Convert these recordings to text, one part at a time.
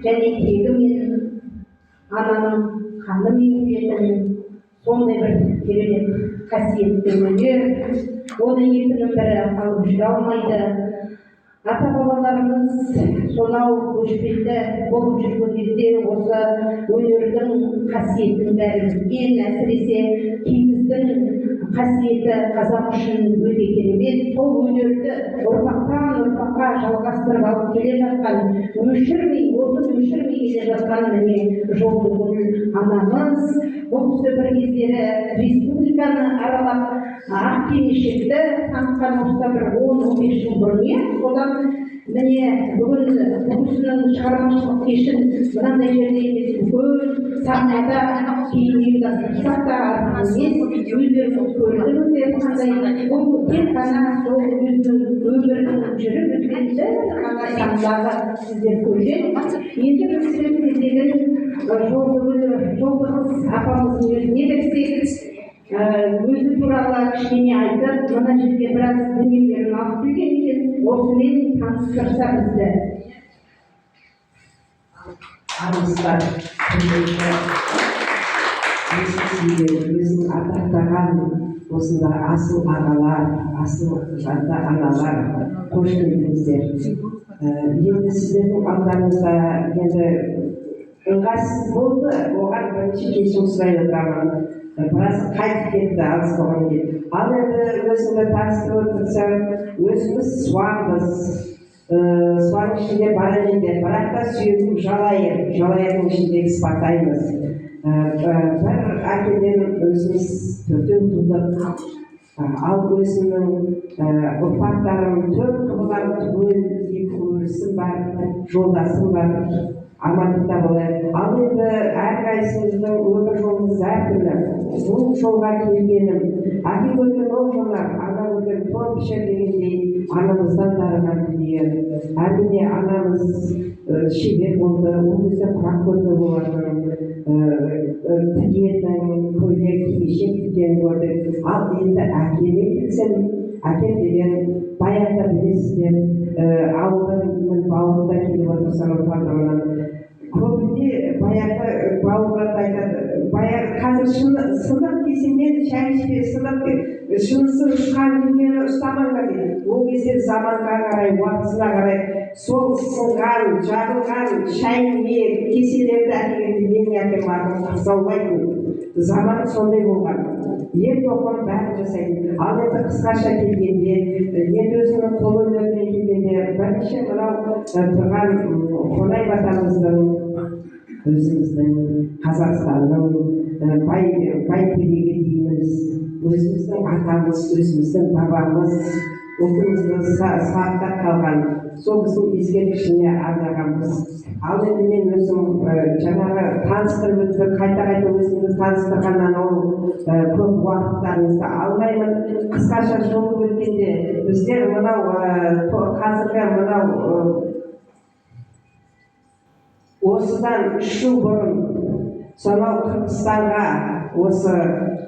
және тегі мен ананың қаны мен бетін сондай бір керемет қасиетті өнер. оны екінің бірі алып жүре алмайды. Ата бабаларымыз сонау көшпенді болып жүрген кезде осы өнердің қасиетін бәрі білген, әсіресе киіздің қасиеті қазақ үшін өте керемет. Сол өнерді ұрпақтан ұрпаққа жалғастырып алып келе жатқан, отын өшірмей келе жатқан міне Жолдыгүл анамыз. Бұл кісі бір кездері республиканы аралап ақ кимешекті танытқан осыда бір 10-15 жыл бұрын. Содан міне бүгін бұл кісінің шығармашылық кешін мынандай жерде емес, бүкіл сахнада кейін ұйымдастырсақ та өздеріңіз көрдіңіздер қандай. Бұл тек қана сол өзінің өмірінің жүріп өткенді ғана сахнадағы сіздер көрген. Енді біз кездеген Жолдықыз апамыздың өзіне берсек, өзі туралы кішкене айтып, мына жерге біраз дүниелерін алып келген екен. Осымен таныстырса бізді. Армысыздар, өзін ардақтаған осында асыл ағалар, асыл жанды аналар, қош келдіңіздер. Енді сіздердің алдарыңызда енді ыңғайсыз болды, оған бірінші кешірім сұрай отырамын. Біраз қайтып кетті, алыс болған еді. Ал енді өзіңді таныстырып отырсам, өзіміз суамыз, суаның ішінде бар әлемде, бірақ та сүйегім жалайырдың ішіндегі сыпатаймыз. Бір әкеден өзіміз төртеу тудық. Ал өзімнің ұрпақтарым төрт қыбылар түгел, екі өрісім бар, жолдасым бар. Амандықта болайық. Ал енді әрқайсымыздың өмір жолымыз әртүрлі. Бұл жолға келгенім, әке көрген ол жолдар, ана көрген тон пішер дегендей анамыздан дарыған дүние. Әрине анамыз шебер болды, ол кезде құрақ көрді болатын, тігетін, көйлек, кимешек тіккен көрдік. Ал енді әкеме келсем, әкем деген баяғыда білесіздер, ауылдың бауырында келіп отырсам ұрпағынан. Көбінде баяғы бауырлар айтады, баяғы қазір сынық кезінде шай ішпе, сынық шынысы ұшқан дүниені ұстамаңдар дейді. Ол кезде заманға қарай, уақытысына қарай, сол сынған, жарылған шай кеселерді әкелгенде менің әкем артын қырсаулайтын. Заман сондай болған. Ер тоқым бәрін жасайтын. Ал енді қысқаша келгенде, енді өзінің қол өнеріне келгенде, бірінші мынау тұрған Қонай батамыздың, өзіміздің Қазақстанның байтелегі дейміз, өзіміздің атамыз, өзіміздің бабамыз, ұлтымызды сақтап қалған, сол біздің ескерткішіне арнағанбыз. Ал енді мен өзім жаңағы таныстырып өтіп, қайта өзімді таныстырғаннан ол көп уақыттарыңызды алмаймын. Қысқаша жолы өткенде біздер мынау қазіргі мынау осыдан 3 жыл бұрын сонау Қырғызстанға осы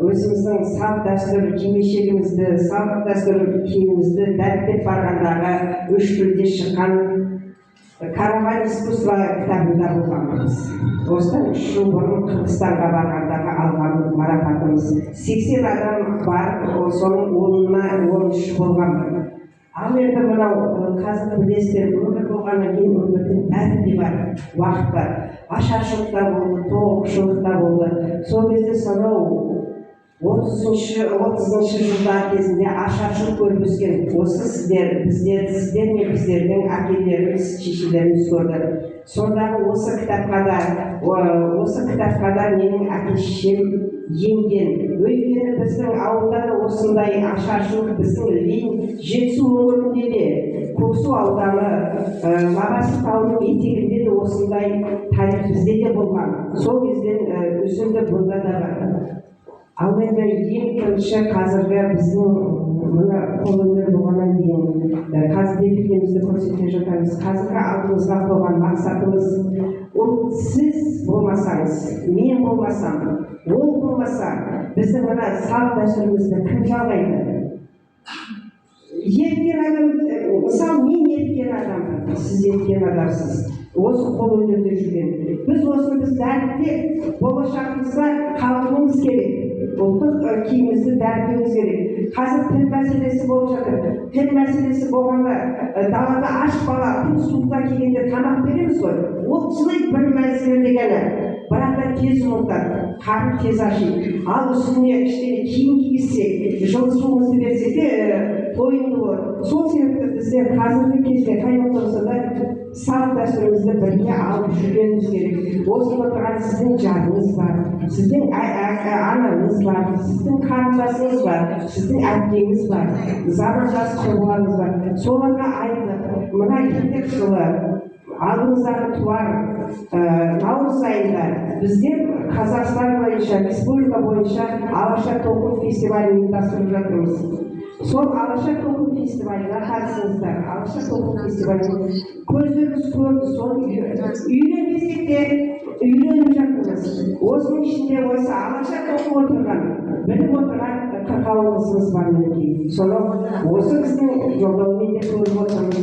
өзіміздің салт дәстүр кимешегімізді, салт дәстүр киімімізді дәріптеп барғандағы 3 тілде шыққан Караван искусства кітабында болғанбыз. Осыдан 3 жыл бұрын Қырғызстанға барғандағы алған марапатымыз 80 адам бар, соның 10-13 болған. Ал енді мынау қазір білесіздер, өмір болғаннан кейін өмірдің бәрінде бар, уақыт бар. Ашаршылық та болды, тоғышылық та болды. Сол кезде сонау 30-шы жылдар кезінде ашаршылық көріп өскен. Осы сіздер мен біздердің әкелеріміз, шешелеріміз көрді. Сондағы осы кітапқа да менің әке-шешем енген. Өйткені біздің ауылда да осындай ашаршылық біздің Жетісу өңірінде де, Көксу ауданы, Мағашев тауының етегінде де осындай тарих бізде де болған. Сол кезден үзінді бұнда да бар. Ал енді ең бірінші қазіргі біздің мына қолөнер болғаннан кейін қазір белгілерімізді көрсете жатамыз. Қазіргі алдымызға қойған мақсатымыз, ол сіз болмасаңыз, мен болмасам, ол болмаса, біздің мына салт дәстүрімізді кім жалғайды? Еткен адам, мысалы мен еткен адаммын, сіз еткен адамсыз. осы қолөнерде жүрген. Біз осыны біз дәріптеп, болашағымызға қалдыруымыз керек. Ұлттық киімімізді дәріптеуіміз керек. Қазір тіл мәселесі болып жатыр. Тіл мәселесі болғанда далада аш бала күн суықта келгенде тамақ береміз ғой. Ол жылайды бір мәселеде ғана. Бірақ та тез ұмытады, қарны тез ашиды. Ал үстіне кішкене киім кигізсек, жылы суымызды берсек те тойымды болады. Сол себепті біздер қазіргі кезде қай болса да салт дәстүрімізді бірге алып жүргеніміз керек. Осында тұрған сіздің жарыңыз бар, сіздің анаңыз бар, сіздің қарындасыңыз бар, сіздің әпкеңіз бар, замандас құрбыларыңыз бар. Соларға айтып, мына келер жылы алдымыздағы туар наурыз айында біздер Қазақстан бойынша, республика бойынша Алаша тоқу фестивалін ұйымдастырып жатырмыз. Сол Алаша тоқу фестиваліне қатысыңыздар. Алаша тоқу фестиваліне көздеріңіз көрді, соны үйренбесек те үйреніп жатырмыз. Осының ішінде осы Алаша тоқып отырған, біліп отырған қырқауылысымыз бар мінекей. Соны осы біздің жолдауымен де көріп отырмыз.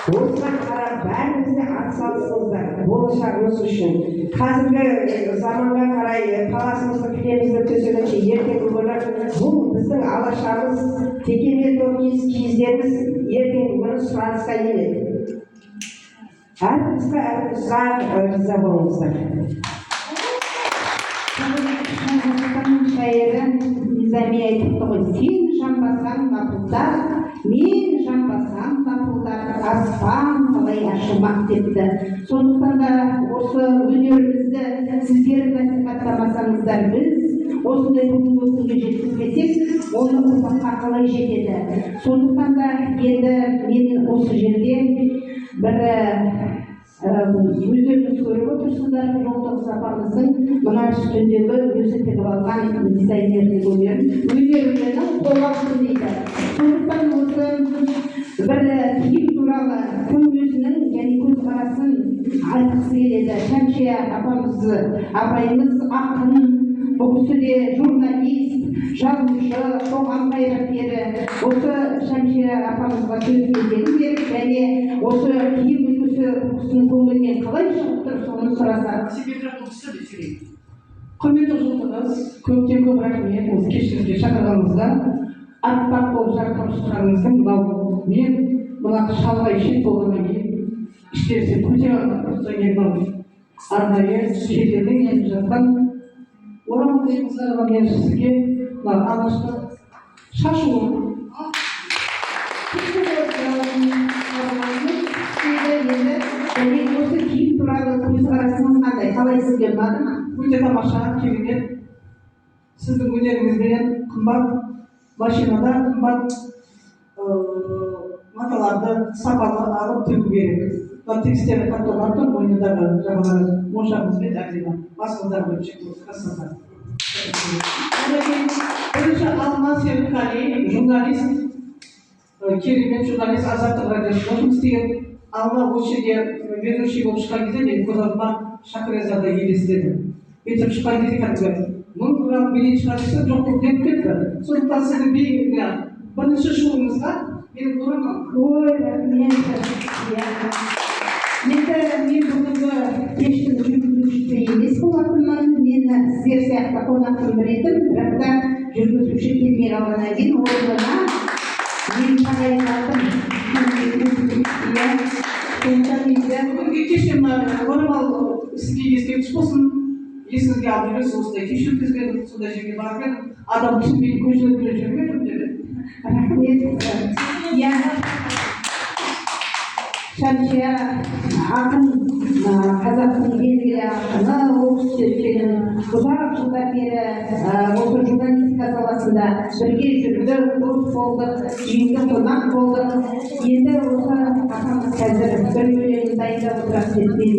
Осыған қарап бәрімізде атсалысыңыздар болашағымыз үшін. Қазіргі заманға қарай қаласымызды кілемізді төсегенше ертеңгі күні бұл біздің алашамыз, текемет киіздеріміз ертеңгі күні сұранысқа енеді. Әрімізге риза болыңыздар. Шайыры Низами айтыпты ғой, сен жамбасаң мақұлдар, мен жамбасам мақұлдар, аспан қалай ашылмақ депті. Сондықтан да осы өнерімізді сіздер насихаттамасаңыздар, біз осындай бүгінгі күнге жеткізбесек, оны ұрпаққа қалай жетеді. Сондықтан да енді мен осы жерде бір өздеріңіз көріп отырсыздар, жолдық сапарымыздың мына үстіндегі өзі тігіп алған дизайнердің өнерінің қолғабысы дейді. Сондықтан осы бір киім туралы кім өзінің және көзқарасын айтқысы келеді. Шәмшия апайымыз ақын, бұл кісі де журналист, жазушы, қоғам қайраткері. Осы Шәмшия апамызға сөз келгенін беріп, және осы киім үлгісі көңілінен қалай шығып тұр, соны сұраса. Құрметті жұртымыз, көптен көп рахмет осы кешімізге шақырғаныңызға. Аппақ болып жарқырап шыққаныңыздың мынау мен мына шалғай шет болғаннан кейін іштерісін көтере алмадым. Содан кейін мынау арнайы шетелден келіп жатқан орамал демізларға мен сізге мына алғашқы шашуым және осы киім туралы көзқарасыңыз қандай? Қалай сізге ұнады ма? Өте тамаша, керемет. Сіздің өнеріңізбен қымбат машинада қымбат маталарды сапалы алып тігу керек. Мына текстері қатты ұнап тұр, мойнындағы жағалары моншағыңызбен әдемі басыңыздар болып шектіңіз. Красота. Бірінші Алмас Серікқали, журналист, керемет журналист, азаттық радиосында жұмыс істеген. Алма осы жерге ведущий болып шыққан кезде мен көз алдыма Шахрезада елестедім. Өйтіп шыққан кезде кәдімгі 1000 грамм билет шығарса жоқ болып кетіп кетті. Сондықтан сіздің бірінші шоуыңызға менің орамал. Ой, рахмет. Енді мен бүгінгі кештің жүргізушісі емес болатынмын. Мен сіздер сияқты қонақтың бірі едім, бірақ та жүргізуші келмей қалғаннан кейін орнына мен тағайындалдым. Бүгінгі кеште орамал сізге ескерткіш болсын. Есіңізге алып жүресіз, осындай кеш өткізген, сондай жерге барып едім. Адам түсінбей көзіне біле жүрмедім деді. Рахмет. Иә, Шәмшия ақын, қазақтың белгілі ақыны, ол кісінің ұзақ жылдар бері осы журналистика саласында бірге жүрді, дос болдық, жиынға қонақ болдық. Енді осы ақымыз қазір бір өлеңін дайындап отырады деп мен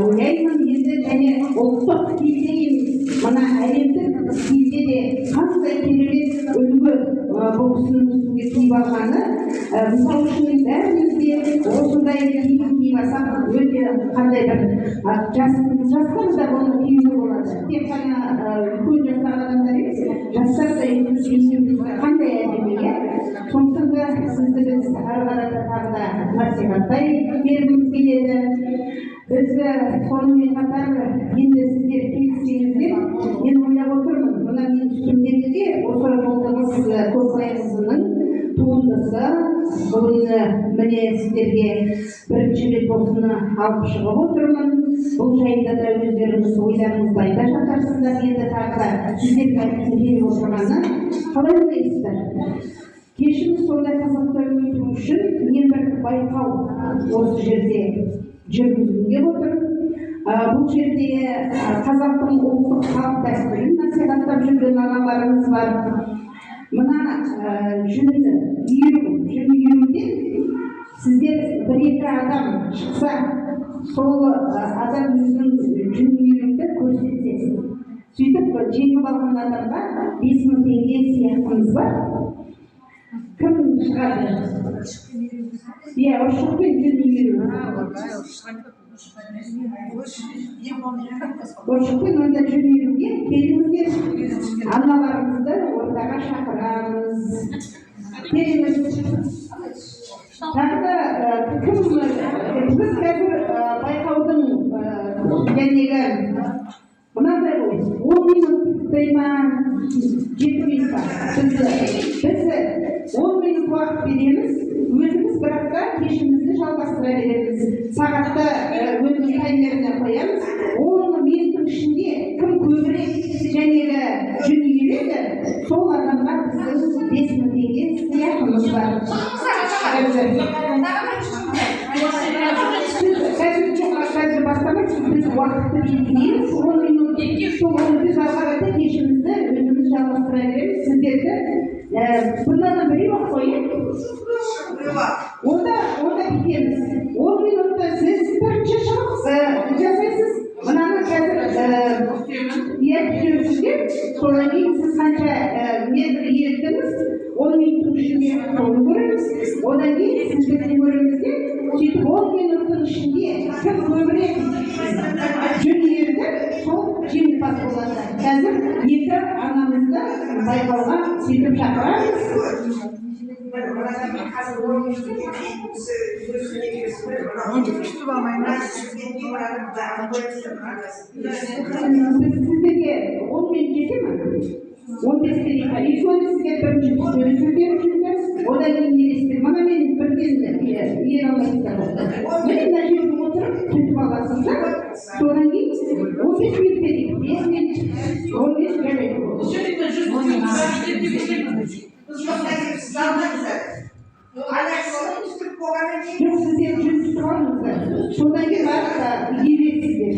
ойлаймын. Енді және ұлттық стильде емес, мына әлемдік стильде де қандай керемет үлгі бұл кісінің үстінде киіп алғаны. Мысалы үшін бәрімізде осындай киім киіп қимасам өте қандай бір жастар да оны киюге болады. Тек қана үлкен жастағы адамдар емес, жастар да қандай әдемі, иә? Сондықтан да сізді біз ары қарата тағы да насихаттай бергіміз келеді. Біз сонымен қатар енді сіздер келіссеңіздер, мен ойлап отырмын, мына мен үстімдегі де осы жолдығыз Көкбайқызының туындысы. Бүгін міне сіздерге бірінші рет осыны алып шығып отырмын. Бұл жайында да өздеріңіз ойларыңызды айта жатарсыздар. Енді тағы да сіздерге айтқым келіп отырғаны қалай ойлайсыздар? Кешіміз сондай қазақта өту үшін мен бір байқау осы жерде жүргізіліп отыр. Бұл жерде қазақтың ұлттық салт дәстүрін насихаттап жүрген ағаларымыз бар. Мына жүн иіруде сіздер бір-екі адам шықса, сол адам өзінің жүн иіруді көрсетсе, сөйтіп жеңіп алған адамға 5000 теңге сыйақымыз бар. Кім шығады? Иә, ұршықпен жүн иіру. Ұршықпен онда жүн иіруге келіңіздер. Аналарымызды ортаға шақырамыз. Келіңіз. Тағы да кім біз қазір байқаудың жәнегі мынандай ғой, 10 минуттай ма, жетпейді ма? Біз 10 минут уақыт береміз, өзіміз бірақта кешімізді жалғастыра береміз. Сағатта өзінің таймеріне қоямыз. 10 минуттың ішінде кім көбірек жәнегі жүн иіреді, сол адамға біздің 5000 теңге сыйақымыз бар. Қазір бастамайсыз, біз уақытты белгілейміз. 10 минут соңғы біз ары қарата кешімізді өзіміз жалғастыра береміз. Сіздерді бұндан біреу-ақ қойып, онда кетеміз. 10 минутта сіз бірінші шығып жасайсыз. Мынаны қазір түсірсіздер, содан кейін сіз қанша метр ерттіңіз, 10 минуттың ішінде соны көреміз. Одан кейін сіздерді көреміз де, сөйтіп 10 минуттың ішінде кім көбірек жүн иірді, сол жеңімпаз болады. Қазір екі анамызды байқауға сөйтіп шақырамыз. Сіздерге 10 минут жете ме? 15 минут. Екеуі сізге бірінші сөздерін жүрдіңіз, одан кейін елестер. Мына мен бірден ер алмайсыздар. Міне мына жерге отырып, сөйтіп аласыздар. Содан кейін 15 минут берейік. 5 минут, 15 жарайды. Жоқ, сіздер жүз тұрғаныңыздар. Содан кейін барып елесіздер.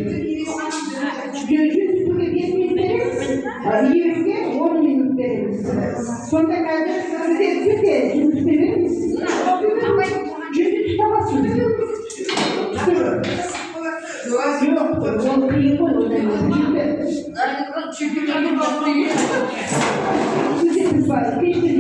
Жүз тұтуға 5 минут береміз, елеске 10 минут береміз. Сонда қазір сіздер көте жүз береміз. Жүз тұтамасыз. Жоқ, ол қиын ғой, одан сіздер біз бар, кешті